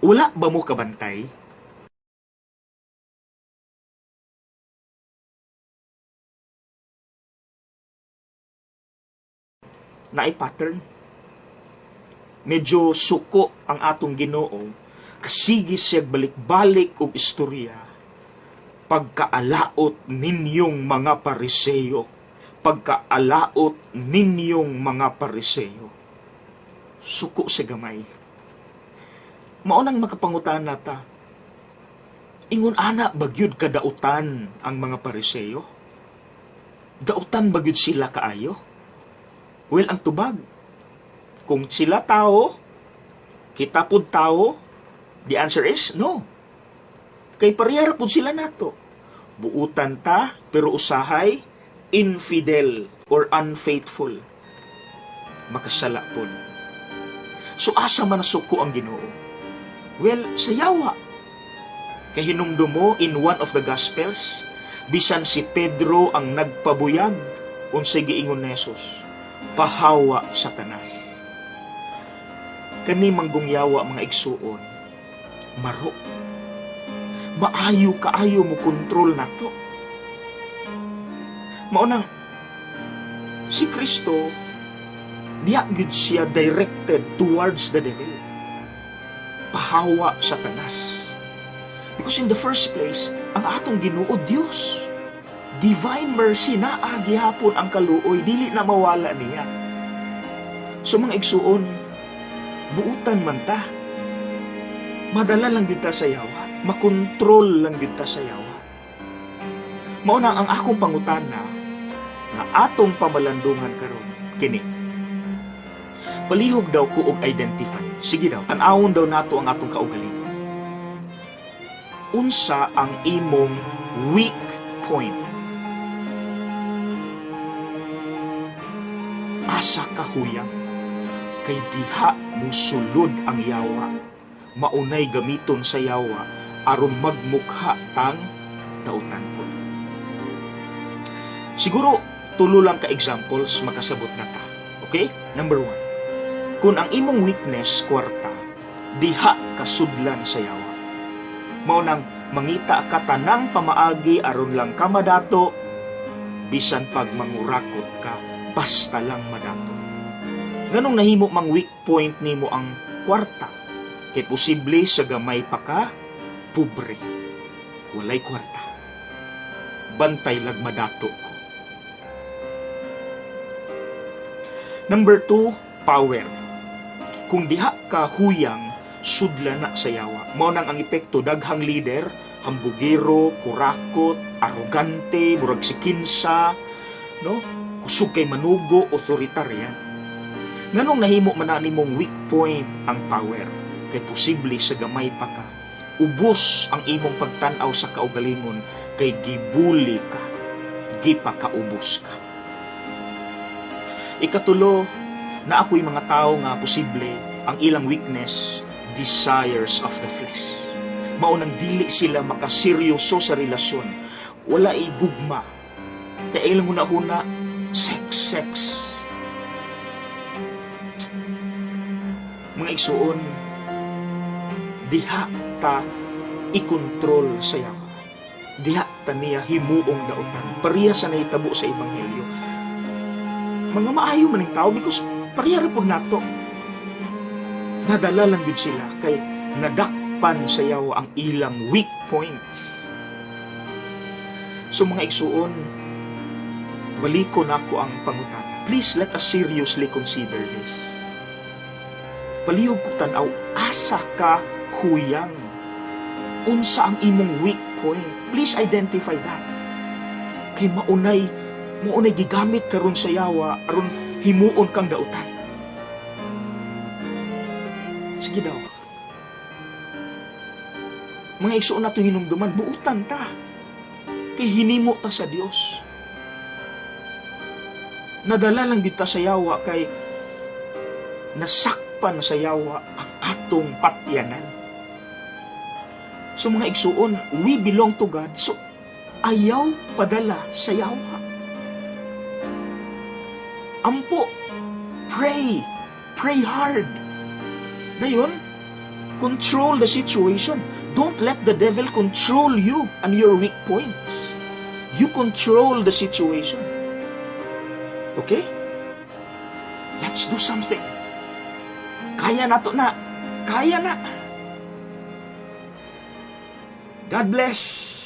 Wala ba mo kabantay? Naay pattern. Medyo suko ang atong Ginoo, kasigi siya balik-balik og istorya. Pagkaalaot ninyong mga Pariseyo, pagkaalaot ninyong mga Pariseyo. Suko sa gamay. Maunang makapangutan nata, ingon ana bagyud kadautan ang mga Pariseyo? Dautan bagyud sila kaayo? Well, ang tubag, kung sila tao, kita pud tao, the answer is no. Kay parehara pud sila nato. Buutan ta, pero usahay, infidel or unfaithful. Makasala pud. So asa man nasuko ang Ginoo? Well, sa yawa. Kay hinumdum mo in one of the Gospels, bisan si Pedro ang nagpabuyag, unsay giingon ni Jesus, pahawa Satanas. Kani manggong yawa mga igsuon, maro. Maayo kaayo mo kontrol nato. Maunang, si Kristo, diya gid siya directed towards the devil. Pahawa Satanas. Because in the first place, ang atong Ginoo Dios. Divine mercy na gihapon ang kaluoy, dili na mawala niya. So mga igsuon, buutan man ta. Madala lang din ta sa yawa. Makontrol lang din ta sa yawa. Mauna ang akong pangutana na atong pamalandungan karon kini. Palihog daw ko og identify. Sige daw, tan-awon daw nato ang atong kaugalingon. Unsa ang imong weak point? Asa kahuyang kay diha musulod ang yawa. Maunay gamiton sa yawa aron magmukha tang dautan po. Siguro tulo lang ka examples makasabot na ta. Okay? Number 1. Kung ang imong weakness kwarta, diha kasudlan sa yawa. Maunang mangita ka tanang pamaagi aron lang ka madato, bisan pag mangurakot ka, basta lang madato. Ganong nahimo mang weak point nimo ang kwarta, kay posible sa gamay pa ka, pobre, walay kwarta. Bantay lag madato ko. Number 2, power. Kung diha ka huyang, sudla na sa yawa. Mao nang ang epekto, daghang leader, hambugero, kurakot, arogante, murag sikinsa, no? Kusog kay manugo, authoritaryan. Nganong nahimo man nimong weak point ang power? Kay posible sa gamay pa ka, ubos ang imong pagtan-aw sa kaugalingon, kay gibuli ka, gipakaubos ka. Ikatulo, na ako'y mga tao nga posible ang ilang weakness, desires of the flesh. Maunang dili sila makaseryoso sa relasyon, wala igugma, kay ilang huna-huna, sex. Mga igsuon, diha ta ikontrol sa yawa. Diha ta niya himuong dautan. Pariya sa nahitabo sa Ebanghelyo. Mga maayo man ang tao because pariya rin po nato. Nadala lang din sila kay nadakpan sa yawa ang ilang weak points. So mga igsuon, baliko na ako ang pangutana. Please let us seriously consider this. Palihog ko tanaw, asa ka huyang? Unsa ang imong weak point? Please identify that. Kay maunay gigamit karon sa yawa aron himuon kang dautan. Sige daw. Mga igsuon nato hinumduman, buutan ta. Kay hinimo ta sa Dios. Nadala lang kita sa yawa kay nasakpan sa yawa ang atong patyanan. So mga igsuon, we belong to God. So ayaw padala sa yawa. Ampo, pray hard. Dayon, Control the situation. Don't let the devil control you and your weak points. You control the situation. Okay? Let's do something. Kaya na to na. Kaya na. God bless.